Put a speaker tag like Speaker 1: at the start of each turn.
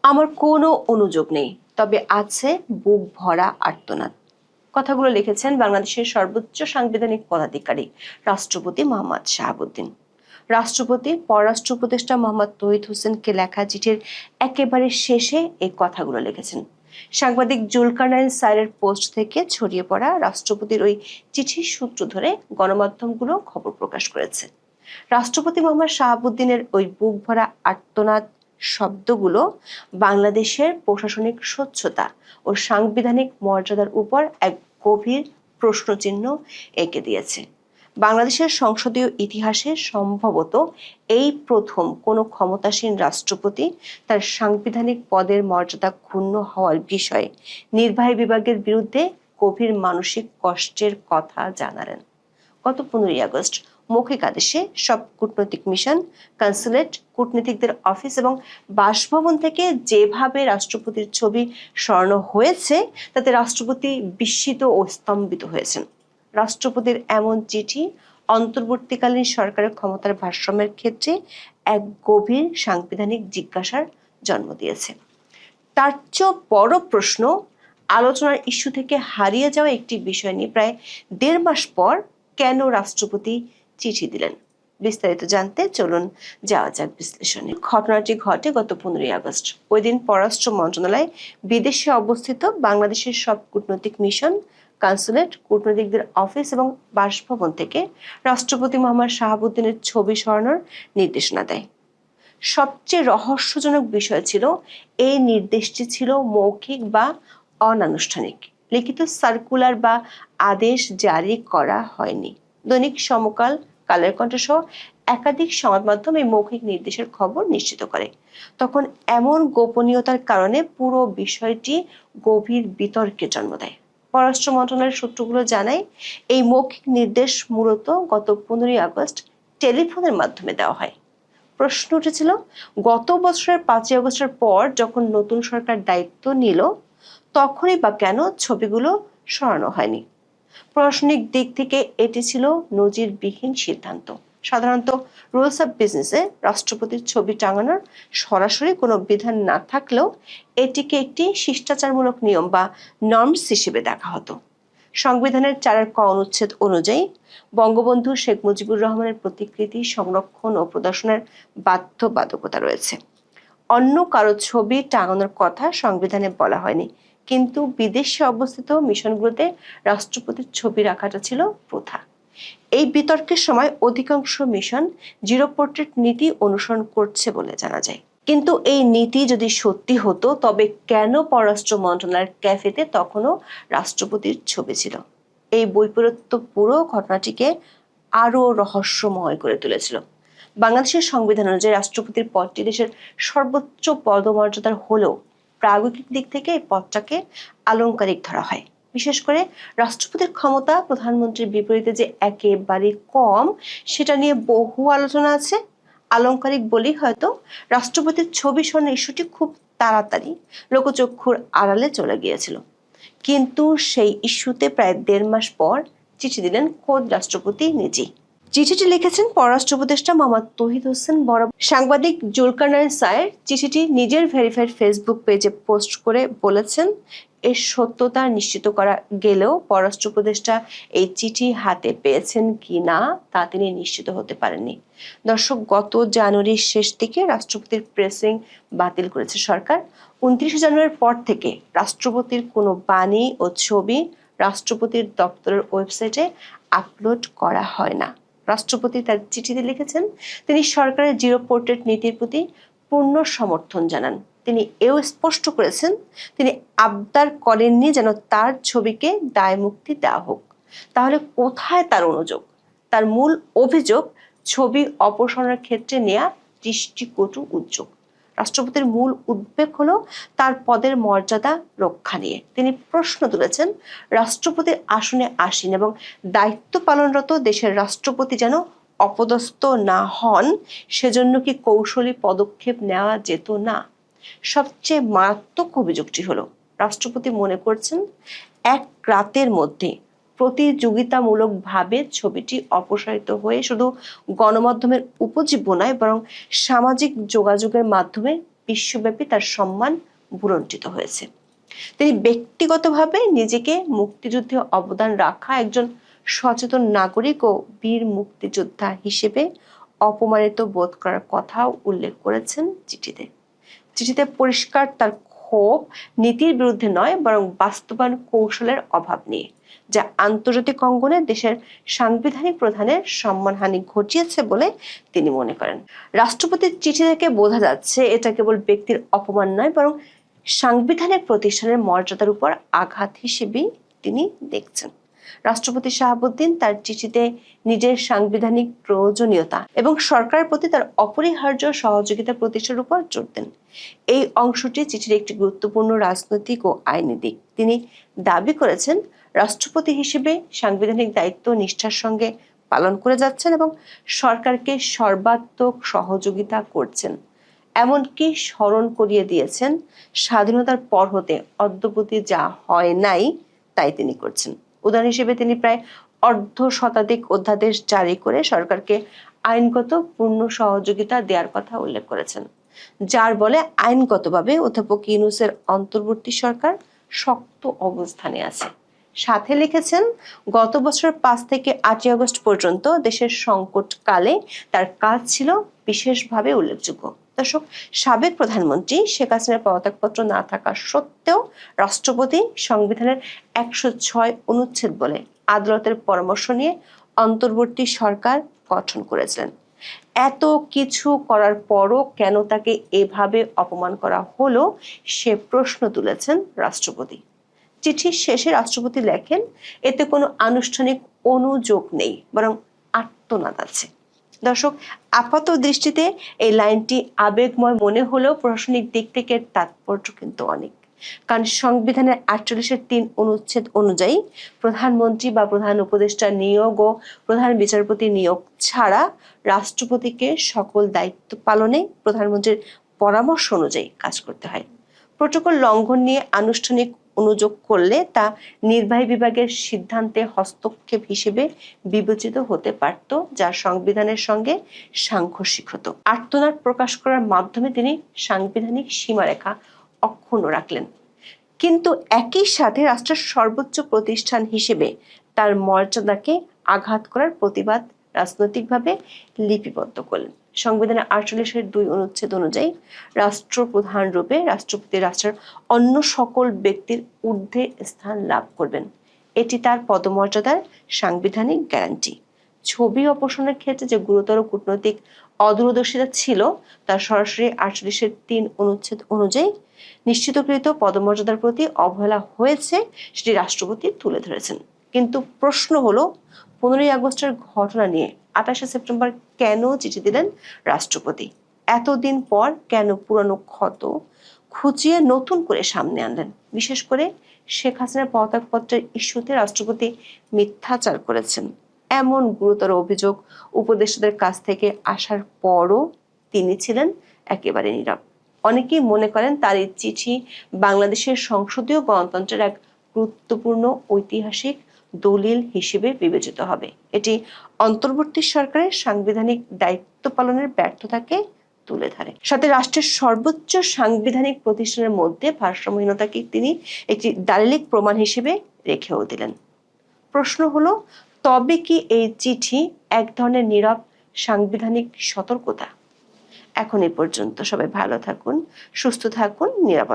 Speaker 1: আমার কোনো অনুযোগ নেই, তবে আছে বুক ভরা আর্তনাদ। কথাগুলো লিখেছেন বাংলাদেশের সর্বোচ্চ সাংবিধানিক পদাধিকারী রাষ্ট্রপতি মোহাম্মদ শাহাবুদ্দিন। রাষ্ট্রপতি পররাষ্ট্র উপদেষ্টা মোহাম্মদ তৌহিদ হোসেনকে লেখা চিঠির একেবারে শেষে এই কথাগুলো লিখেছেন। সাংবাদিক জুলকারনাইন সাইরের পোস্ট থেকে ছড়িয়ে পড়া রাষ্ট্রপতির ওই চিঠির সূত্র ধরে গণমাধ্যমগুলো খবর প্রকাশ করেছে। রাষ্ট্রপতি মোহাম্মদ শাহাবুদ্দিনের ওই বুক ভরা আর্তনাদ শব্দগুলো বাংলাদেশের প্রশাসনিক স্বচ্ছতা ও সাংবিধানিক মর্যাদার উপর এক গভীর প্রশ্নচিহ্ন এঁকে দিয়েছে। বাংলাদেশের সংসদীয় ইতিহাসে সম্ভবত এই প্রথম কোনো ক্ষমতাসীন রাষ্ট্রপতি তার সাংবিধানিক পদের মর্যাদা ক্ষুণ্ণ হওয়ার বিষয়ে নির্বাহী বিভাগের বিরুদ্ধে গভীর মানসিক কষ্টের কথা জানালেন। গত 15ই আগস্ট মৌখিক আদেশে সব কূটনৈতিক মিশন, কনসুলেট, কূটনীতিকদের অফিস এবং বাসভবন থেকে যেভাবে রাষ্ট্রপতির ছবি সরানো হয়েছে তাতে রাষ্ট্রপতি বিস্মিত ও স্তম্ভিত হয়েছেন। রাষ্ট্রপতির এমন চিঠি অন্তর্বর্তীকালীন সরকারের ক্ষমতার ভারসাম্যের ক্ষেত্রে এক গভীর সাংবিধানিক জিজ্ঞাসার জন্ম দিয়েছে। তার চেয়েও বড় প্রশ্ন, আলোচনার ইস্যু থেকে হারিয়ে যাওয়া একটি বিষয় নিয়ে প্রায় 1.5 মাস পর কেন রাষ্ট্রপতি চিঠি দিলেন। বিস্তারিত জানতে চলুন যাওয়া যাক বিশ্লেষণে। ঘটনাটি ঘটে গত 15ই আগস্ট। ওই দিন পররাষ্ট্র মন্ত্রণালয় বিদেশে অবস্থিত বাংলাদেশের সব কূটনৈতিক মিশন, কনসুলেট, কূটনীতিকদের অফিস এবং বাসভবন থেকে রাষ্ট্রপতি মোহাম্মদ শাহাবুদ্দিনের ছবি সরানোর নির্দেশনা দেয়। সবচেয়ে রহস্যজনক বিষয় ছিল এই নির্দেশটি ছিল মৌখিক বা অনানুষ্ঠানিক। লিখিত সার্কুলার বা আদেশ জারি করা হয়নি। দৈনিক সমকাল, কালের কণ্ঠ সহ একাধিক সংবাদ মাধ্যম এই মৌখিক নির্দেশের খবর নিশ্চিত করে। তখন এমন গোপনীয়তার কারণে পুরো বিষয়টি গভীর বিতর্কের জন্ম দেয়। পররাষ্ট্র মন্ত্রণালয়ের সূত্রগুলো জানায় এই মৌখিক নির্দেশ মূলত গত 15ই আগস্ট টেলিফোনের মাধ্যমে দেওয়া হয়। প্রশ্ন উঠেছিল, গত বছরের 5ই আগস্টের পর যখন নতুন সরকার দায়িত্ব নিল তখনই বা কেন ছবিগুলো সরানো হয়নি। প্রশাসনিক দিক থেকে এটি ছিল নজিরবিহীন সিদ্ধান্ত। সাধারণত রুলস অফ বিজনেসে রাষ্ট্রপতির ছবি টাঙানোর সরাসরি কোনো বিধান না থাকলেও এটিকে একটি শিষ্টাচারমূলক নিয়ম বা নর্মস হিসেবে দেখা হতো। সংবিধানের 4 ক অনুচ্ছেদ অনুযায়ী বঙ্গবন্ধু শেখ মুজিবুর রহমানের প্রতিকৃতি সংরক্ষণ ও প্রদর্শনের বাধ্যবাধকতা রয়েছে। অন্য কারো ছবি টাঙানোর কথা সংবিধানে বলা হয়নি, কিন্তু বিদেশে অবস্থিত মিশনগুলোতে রাষ্ট্রপতির ছবি রাখাটা ছিল প্রথা। এই বিতর্কের সময় অধিকাংশ মিশন জিরো পোর্ট্রেট নীতি অনুসরণ করছে বলে জানা যায়। কিন্তু এই নীতি যদি সত্যি হতো তবে কেন পররাষ্ট্র মন্ত্রণালয়ের ক্যাফেতে তখনও রাষ্ট্রপতির ছবি ছিল? এই বৈপরীত্য পুরো ঘটনাটিকে আরো রহস্যময় করে তুলেছিল। বাংলাদেশের সংবিধান অনুযায়ী রাষ্ট্রপতির পদটি দেশের সর্বোচ্চ পদমর্যাদার হলেও প্রায়োগিক দিক থেকে এই পদটাকে আলংকারিক ধরা হয়। বিশেষ করে রাষ্ট্রপতির ক্ষমতা প্রধানমন্ত্রীর বিপরীতে যে একেবারে কম, সেটা নিয়ে বহু আলোচনা আছে। আলংকারিক বলেই হয়তো রাষ্ট্রপতির ছবি সরানোর ইস্যুটি খুব তাড়াতাড়ি লোকচক্ষুর আড়ালে চলে গিয়েছিল। কিন্তু সেই ইস্যুতে প্রায় 1.5 মাস পর চিঠি দিলেন খোদ রাষ্ট্রপতি নিজেই। চিঠিটি লিখেছেন পররাষ্ট্র উপদেষ্টা মোহাম্মদ তৌহিদ হোসেন। বড় সাংবাদিক জুলকারনাইন সাইর চিঠিটি নিজের ভেরিফাইড ফেসবুক পেজে পোস্ট করে বলেছেন, এর সত্যতা নিশ্চিত করা গেলেও পররাষ্ট্র উপদেষ্টা এই চিঠি হাতে পেয়েছেন কি না তা তিনি নিশ্চিত হতে পারেননি। দর্শক, গত জানুয়ারির শেষ দিকে রাষ্ট্রপতির প্রেসিং বাতিল করেছে সরকার। 29 জানুয়ারির পর থেকে রাষ্ট্রপতির কোনো বাণী ও ছবি রাষ্ট্রপতির দপ্তরের ওয়েবসাইটে আপলোড করা হয় না। রাষ্ট্রপতি তার চিঠিতে লিখেছেন, তিনি সরকারের জিরো পোর্ট্রেট নীতির প্রতি পূর্ণ সমর্থন জানান। তিনি এও স্পষ্ট করেছেন, তিনি আবদার করেননি যেন তার ছবিকে দায় মুক্তি দেওয়া হোক। তাহলে কোথায় তার অনুযোগ? তার মূল অভিযোগ ছবি অপসারণের ক্ষেত্রে নেয়া দৃষ্টিকটু উদ্যোগ। রাষ্ট্রপতির মূল উদ্বেগ হলো তার পদের মর্যাদা রক্ষা নিয়ে। তিনি প্রশ্ন তুলেছেন, রাষ্ট্রপতির আসনে আসীন এবং দায়িত্ব পালনরত দেশের রাষ্ট্রপতি যেন অপদস্থ না হন, সেজন্য কি কৌশলী পদক্ষেপ নেওয়া যেত না? সবচেয়ে মারাত্মক অভিযোগটি হলো, রাষ্ট্রপতি মনে করছেন এক রাতের মধ্যে প্রতিযোগিতামূলকভাবে ছবিটি অপসারিত হয়ে শুধু গণমাধ্যমের উপজীব্য নয়, বরং সামাজিক যোগাযোগের মাধ্যমে বিশ্বব্যাপী তার সম্মান ভুলণ্ঠিত হয়েছে। তিনি ব্যক্তিগতভাবে নিজেকে মুক্তিযুদ্ধে অবদান রাখা একজন সচেতন নাগরিক ও বীর মুক্তিযোদ্ধা হিসেবে অপমানিত বোধ করার কথাও উল্লেখ করেছেন চিঠিতে। চিঠিতে পরিষ্কার তার ক্ষোভ নীতির বিরুদ্ধে নয়, বরং বাস্তবায়ন কৌশলের অভাব নিয়ে, যা আন্তর্জাতিক অঙ্গনে দেশের সাংবিধানিক প্রধানের সম্মানহানি ঘটিয়েছে বলে তিনি মনে করেন। রাষ্ট্রপতির চিঠি থেকে বোঝা যাচ্ছে এটা কেবল ব্যক্তির অপমান নয়, বরং সাংবিধানিক প্রতিষ্ঠানের মর্যাদার উপর আঘাত হিসেবেই তিনি দেখছেন। রাষ্ট্রপতি শাহাবুদ্দিন তার চিঠিতে নিজের সাংবিধানিক প্রয়োজনীয়তা এবং সরকারের প্রতি তার অপরিহার্য সহযোগিতা প্রতিষ্ঠার উপর জোর দেন। এই অংশটি চিঠির একটি গুরুত্বপূর্ণ রাজনৈতিক ও আইনি দিক। তিনি দাবি করেছেন, রাষ্ট্রপতি হিসেবে সাংবিধানিক দায়িত্ব নিষ্ঠার সঙ্গে পালন করে যাচ্ছেন এবং সরকারকে সর্বাত্মক সহযোগিতা করছেন। এমনকি স্মরণ করিয়ে দিয়েছেন, স্বাধীনতার পর হতে অদ্যাবধি যা হয় নাই তাই তিনি করছেন। উদাহরণ হিসেবে তিনি প্রায় অর্ধ শতাধিক অধ্যাদেশ জারি করে সরকারকে আইনগত পূর্ণ সহযোগিতা দেওয়ার কথা উল্লেখ করেছেন, যার বলে আইনগতভাবে অধ্যাপক ইউনূসের অন্তর্বর্তী সরকার শক্ত অবস্থানে আছে। সাথে লিখেছেন, গত বছর 5 থেকে 8 আগস্ট পর্যন্ত দেশের সংকটকালে তার কাজ ছিল বিশেষভাবে উল্লেখযোগ্য। দর্শক, সাবেক প্রধানমন্ত্রী শেখ হাসিনার পদত্যাগপত্র না থাকা সত্ত্বেও রাষ্ট্রপতি সংবিধানের 106 অনুচ্ছেদ বলে আদালতের পরামর্শ নিয়ে অন্তর্বর্তী সরকার গঠন করেছিলেন। এত কিছু করার পরও কেন তাকে এভাবে অপমান করা হলো সে প্রশ্ন তুলেছেন রাষ্ট্রপতি। চিঠির শেষে রাষ্ট্রপতি লেখেন, এতে কোনো আনুষ্ঠানিক অনুযোগ নেই, বরং আর্তনাদ আছে। দর্শক, আপাত দৃষ্টিতে এই লাইনটি আবেগময় মনে হলেও প্রশাসনিক দিক থেকে তাৎপর্য কিন্তু অনেক। কারণ সংবিধানের 48-3 অনুচ্ছেদ অনুযায়ী প্রধানমন্ত্রী বা প্রধান উপদেষ্টা নিয়োগ ও প্রধান বিচারপতি নিয়োগ ছাড়া রাষ্ট্রপতিকে সকল দায়িত্ব পালনে প্রধানমন্ত্রীর পরামর্শ অনুযায়ী কাজ করতে হয়। প্রোটোকল লঙ্ঘন নিয়ে আনুষ্ঠানিক অনুযোগ করলে তা নির্বাহী বিভাগের সিদ্ধান্তে হস্তক্ষেপ হিসেবে বিবেচিত হতে পারত, যা সংবিধানের সঙ্গে সাংঘর্ষিক হতো। আর্তনাদ প্রকাশ করার মাধ্যমে তিনি সাংবিধানিক সীমারেখা অক্ষুণ্ণ রাখলেন, কিন্তু একই সাথে রাষ্ট্রের সর্বোচ্চ প্রতিষ্ঠান হিসেবে তার মর্যাদাকে আঘাত করার প্রতিবাদ রাজনৈতিকভাবে লিপিবদ্ধ করলেন। সংবিধানের 48-2 অনুচ্ছেদ অনুযায়ী রাষ্ট্রপ্রধান রূপে রাষ্ট্রপতি রাষ্ট্রের অন্য সকল ব্যক্তির ঊর্ধ্বে স্থান লাভ করবেন। এটি তার পদমর্যাদার সাংবিধানিক গ্যারান্টি। ছবি অপসারণের ক্ষেত্রে যে গুরুতর কূটনৈতিক অদূরদর্শিতা ছিল তা সরাসরি 48-3 অনুচ্ছেদ অনুযায়ী নিশ্চিতকৃত পদমর্যাদার প্রতি অবহেলা হয়েছে সেটি রাষ্ট্রপতি তুলে ধরেছেন। কিন্তু প্রশ্ন হলো, 15ই আগস্টের ঘটনা নিয়ে 28শে সেপ্টেম্বর কেন চিঠি দিলেন রাষ্ট্রপতি? এতদিন পর কেন পুরানো ক্ষত খুঁচিয়ে নতুন করে সামনে আনলেন? বিশেষ করে শেখ হাসিনার পদত্যাগপত্রের ইস্যুতে রাষ্ট্রপতি মিথ্যাচার করেছেন এমন গুরুতর অভিযোগ উপদেষ্টাদের কাছ থেকে আসার পরও তিনি ছিলেন একেবারে নীরব। অনেকেই মনে করেন তার এই চিঠি বাংলাদেশের সংসদীয় গণতন্ত্রের এক গুরুত্বপূর্ণ ঐতিহাসিক দলিল হিসেবে বিবেচিত হবে। এটি অন্তর্বর্তী সরকারের সাংবিধানিক দায়িত্ব পালনের ব্যর্থতাকে তুলে ধরে। সাথে রাষ্ট্রের সর্বোচ্চ সাংবিধানিক প্রতিষ্ঠানের মধ্যে ভারসাম্যহীনতাকে তিনি একটি দালিলিক প্রমাণ হিসেবে রেখেও দিলেন। প্রশ্ন হলো, তবে কি এই চিঠি এক ধরনের নীরব সাংবিধানিক সতর্কতা? এখন এই পর্যন্ত। সবাই ভালো থাকুন, সুস্থ থাকুন, নিরাপদে